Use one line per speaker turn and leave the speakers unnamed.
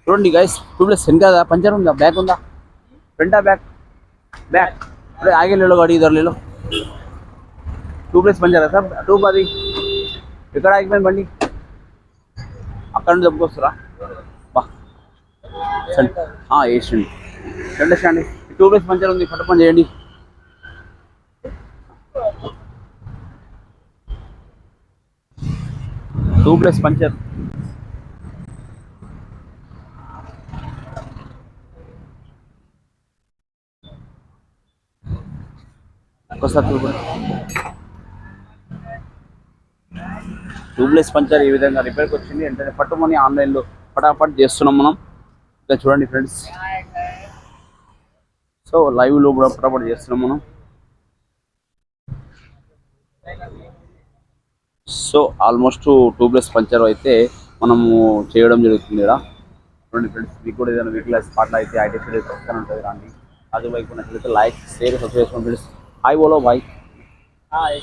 చూడండి guys tubeless వెనక puncture ఉందా బ్యాక్ ఉందా ఫ్రంటా బ్యాక్ బ్యాక్ अरे आगे ले लो गाड़ी इधर ले लो ट्यूबलेस पंचर है सब ट्यूब అది ఇక్కడ ఆగిపోయింది బండి అక్కడ నుంచి దెబ్బకొస్తారా బా వేసండి రెండేసండి ట్యూబ్లెస్ పంచర్ ఉంది ఫట పని చేయండి ట్యూబ్లెస్ పంచర్ ఒకసారి ట్యూబ్లెస్ పంచర్ ఈ విధంగా రిపేర్కి వచ్చింది వెంటనే పట్టుమని ఆన్లైన్లో ఫటాఫట్ చేస్తున్నాం మనం ఇంకా చూడండి ఫ్రెండ్స్ సో లైవ్లో కూడా ఫటాఫట్ చేస్తున్నాం మనం సో ఆల్మోస్ట్ ట్యూబ్లెస్ పంచర్ అయితే మనము చేయడం జరుగుతుంది ఇక్కడ చూడండి ఫ్రెండ్స్ మీకు కూడా ఏదైనా వెహికల్ స్పాట్లో అయితే ఐటీ ఫీల్డ్ పక్కన ఉంటుంది రాండి అది వైపు నచ్చితే లైక్ షేర్ సబ్స్క్రైబ్ చేసుకోండి ఫ్రెండ్స్ హాయ్ బోలో బాయ్ హాయ్